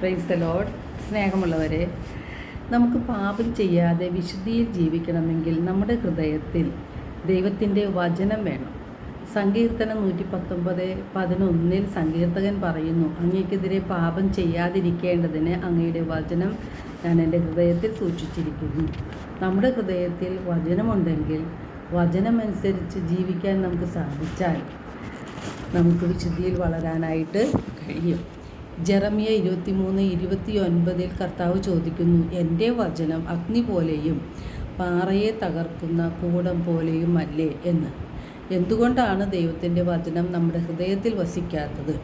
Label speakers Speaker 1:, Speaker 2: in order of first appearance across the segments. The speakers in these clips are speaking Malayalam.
Speaker 1: Praise the Lord. സ്നേഹമുള്ളവരെ, നമുക്ക് പാപം ചെയ്യാതെ വിശുദ്ധിയിൽ ജീവിക്കണമെങ്കിൽ നമ്മുടെ ഹൃദയത്തിൽ ദൈവത്തിൻ്റെ വചനം വേണം. സങ്കീർത്തനം 119:11 സങ്കീർത്തകൻ പറയുന്നു, അങ്ങേക്കെതിരെ പാപം ചെയ്യാതിരിക്കേണ്ടതിന് അങ്ങയുടെ വചനം ഞാൻ എൻ്റെ ഹൃദയത്തിൽ സൂക്ഷിച്ചിരിക്കുന്നു. നമ്മുടെ ഹൃദയത്തിൽ വചനമുണ്ടെങ്കിൽ, വചനമനുസരിച്ച് ജീവിക്കാൻ നമുക്ക് സാധിച്ചാൽ നമുക്ക് വിശുദ്ധിയിൽ വളരാനായിട്ട് കഴിയും. ജെറമിയ 23:29 കർത്താവ് ചോദിക്കുന്നു, എൻ്റെ വചനം അഗ്നി പോലെയും പാറയെ തകർക്കുന്ന കൂടം പോലെയും അല്ലേ എന്ന്. എന്തുകൊണ്ടാണ് ദൈവത്തിൻ്റെ വചനം നമ്മുടെ ഹൃദയത്തിൽ വസിക്കാത്തത്?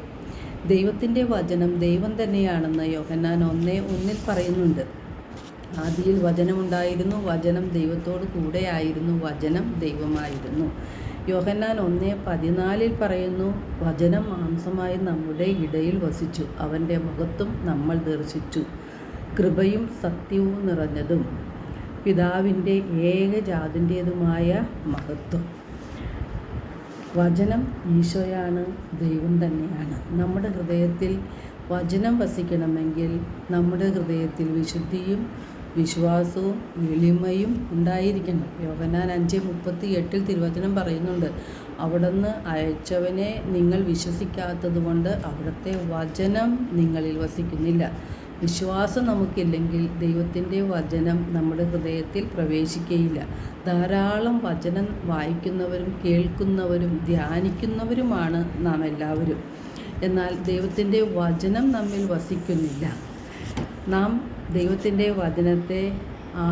Speaker 1: ദൈവത്തിൻ്റെ വചനം ദൈവം തന്നെയാണെന്ന് യോഹന്നാൻ 1:1 പറയുന്നുണ്ട്. ആദിയിൽ വചനമുണ്ടായിരുന്നു, വചനം ദൈവത്തോട് കൂടെയായിരുന്നു, വചനം ദൈവമായിരുന്നു. യോഹന്നാൻ 1:14 പറയുന്നു, വചനം മാംസമായി നമ്മുടെ ഇടയിൽ വസിച്ചു, അവൻ്റെ മഹത്വം നമ്മൾ ദർശിച്ചു, കൃപയും സത്യവും നിറഞ്ഞതും പിതാവിൻ്റെ ഏകജാതൻ്റേതുമായ മഹത്വം. വചനം ഈശോയാണ്, ദൈവം തന്നെയാണ്. നമ്മുടെ ഹൃദയത്തിൽ വചനം വസിക്കണമെങ്കിൽ നമ്മുടെ ഹൃദയത്തിൽ വിശുദ്ധിയും വിശ്വാസവും എളിമയും ഉണ്ടായിരിക്കണം. യോഹന്നാൻ 5:38 തിരുവചനം പറയുന്നുണ്ട്, അവിടുന്ന് അയച്ചവനെ നിങ്ങൾ വിശ്വസിക്കാത്തത് കൊണ്ട് അവിടുത്തെ വചനം നിങ്ങളിൽ വസിക്കുന്നില്ല. വിശ്വാസം നമുക്കില്ലെങ്കിൽ ദൈവത്തിൻ്റെ വചനം നമ്മുടെ ഹൃദയത്തിൽ പ്രവേശിക്കുകയില്ല. ധാരാളം വചനം വായിക്കുന്നവരും കേൾക്കുന്നവരും ധ്യാനിക്കുന്നവരുമാണ് നാം എല്ലാവരും. എന്നാൽ ദൈവത്തിൻ്റെ വചനം നമ്മിൽ വസിക്കുന്നില്ല. നാം ദൈവത്തിൻ്റെ വചനത്തെ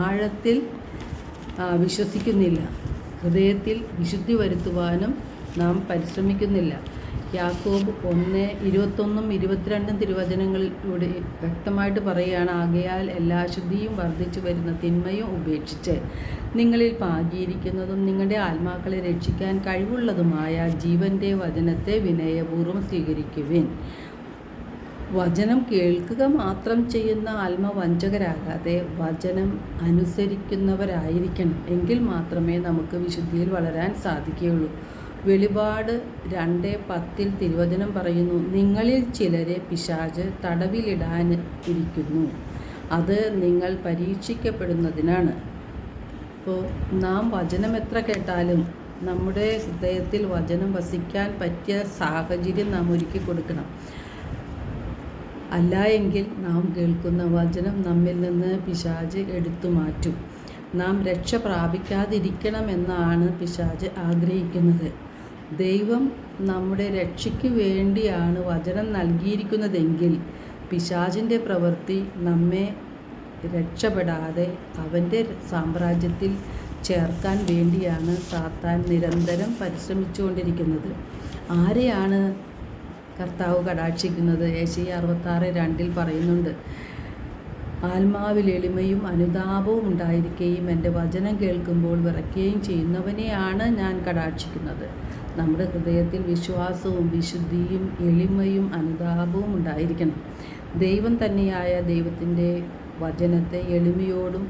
Speaker 1: ആഴത്തിൽ വിശ്വസിക്കുന്നില്ല. ഹൃദയത്തിൽ വിശുദ്ധി വരുത്തുവാനും നാം പരിശ്രമിക്കുന്നില്ല. യാക്കോബ് 1:21-22 തിരുവചനങ്ങളിലൂടെ വ്യക്തമായിട്ട് പറയുകയാണ്, ആകയാൽ എല്ലാ അശുദ്ധിയും വർദ്ധിച്ചു വരുന്ന തിന്മയും ഉപേക്ഷിച്ച് നിങ്ങളിൽ പാകിയിരിക്കുന്നതും നിങ്ങളുടെ ആത്മാക്കളെ രക്ഷിക്കാൻ കഴിവുള്ളതുമായ ജീവൻ്റെ വചനത്തെ വിനയപൂർവ്വം സ്വീകരിക്കുവിൻ. വചനം കേൾക്കുക മാത്രം ചെയ്യുന്ന ആത്മവഞ്ചകരാകാതെ വചനം അനുസരിക്കുന്നവരായിരിക്കണം. എങ്കിൽ മാത്രമേ നമുക്ക് വിശുദ്ധിയിൽ വളരാൻ സാധിക്കുകയുള്ളൂ. വെളിപാട് 2:10 തിരുവചനം പറയുന്നു, നിങ്ങളിൽ ചിലരെ പിശാച് തടവിലിടാൻ ഇരിക്കുന്നു, അത് നിങ്ങൾ പരീക്ഷിക്കപ്പെടുന്നതിനാണ്. അപ്പോൾ നാം വചനം എത്ര കേട്ടാലും നമ്മുടെ ഹൃദയത്തിൽ വചനം വസിക്കാൻ പറ്റിയ സാഹചര്യം നാം ഒരുക്കി കൊടുക്കണം. അല്ല എങ്കിൽ നാം കേൾക്കുന്ന വചനം നമ്മിൽ നിന്ന് പിശാച് എടുത്തു മാറ്റും. നാം രക്ഷ പ്രാപിക്കാതിരിക്കണമെന്നാണ് പിശാച് ആഗ്രഹിക്കുന്നത്. ദൈവം നമ്മുടെ രക്ഷയ്ക്ക് വേണ്ടിയാണ് വചനം നൽകിയിരിക്കുന്നതെങ്കിൽ പിശാചിൻ്റെ പ്രവൃത്തി നമ്മെ രക്ഷപ്പെടാതെ അവൻ്റെ സാമ്രാജ്യത്തിൽ ചേർക്കാൻ വേണ്ടിയാണ് സാത്താൻ നിരന്തരം പരിശ്രമിച്ചുകൊണ്ടിരിക്കുന്നത്. ആരെയാണ് കർത്താവ് കടാക്ഷിക്കുന്നത്? യെശയ്യാ 66:2 പറയുന്നുണ്ട്, ആത്മാവിൽ എളിമയും അനുതാപവും ഉണ്ടായിരിക്കുകയും എൻ്റെ വചനം കേൾക്കുമ്പോൾ വിറയ്ക്കുകയും ചെയ്യുന്നവനെയാണ് ഞാൻ കടാക്ഷിക്കുന്നത്. നമ്മുടെ ഹൃദയത്തിൽ വിശ്വാസവും വിശുദ്ധിയും എളിമയും അനുതാപവും ഉണ്ടായിരിക്കണം. ദൈവം തന്നെയായ ദൈവത്തിൻ്റെ വചനത്തെ എളിമയോടും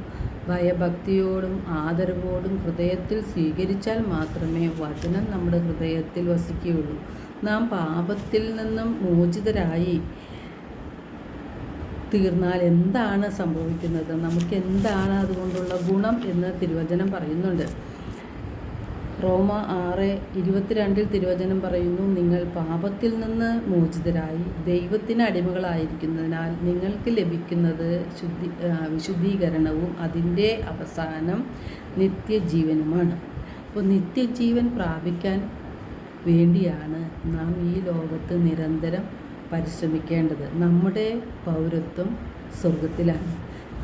Speaker 1: ഭയഭക്തിയോടും ആദരവോടും ഹൃദയത്തിൽ സ്വീകരിച്ചാൽ മാത്രമേ വചനം നമ്മുടെ ഹൃദയത്തിൽ വസിക്കുകയുള്ളൂ. നാം പാപത്തിൽ നിന്നും മോചിതരായി തീർന്നാൽ എന്താണ് സംഭവിക്കുന്നത്? നമുക്ക് എന്താണ് അതുകൊണ്ടുള്ള ഗുണം എന്ന് തിരുവചനം പറയുന്നുണ്ട്. റോമ 6:22 തിരുവചനം പറയുന്നു, നിങ്ങൾ പാപത്തിൽ നിന്ന് മോചിതരായി ദൈവത്തിന് അടിമകളായിരിക്കുന്നതിനാൽ നിങ്ങൾക്ക് ലഭിക്കുന്നത് വിശുദ്ധീകരണവും അതിൻ്റെ അവസാനം നിത്യജീവനുമാണ്. അപ്പോൾ നിത്യജീവൻ പ്രാപിക്കാൻ വേണ്ടിയാണ് നാം ഈ ലോകത്ത് നിരന്തരം പരിശ്രമിക്കേണ്ടത്. നമ്മുടെ പൗരത്വം സ്വർഗത്തിലാണ്.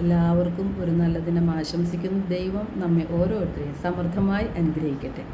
Speaker 1: എല്ലാവർക്കും ഒരു നല്ല ദിനം ആശംസിക്കുന്നു. ദൈവം നമ്മെ ഓരോരുത്തരെയും സമൃദ്ധമായി അനുഗ്രഹിക്കട്ടെ.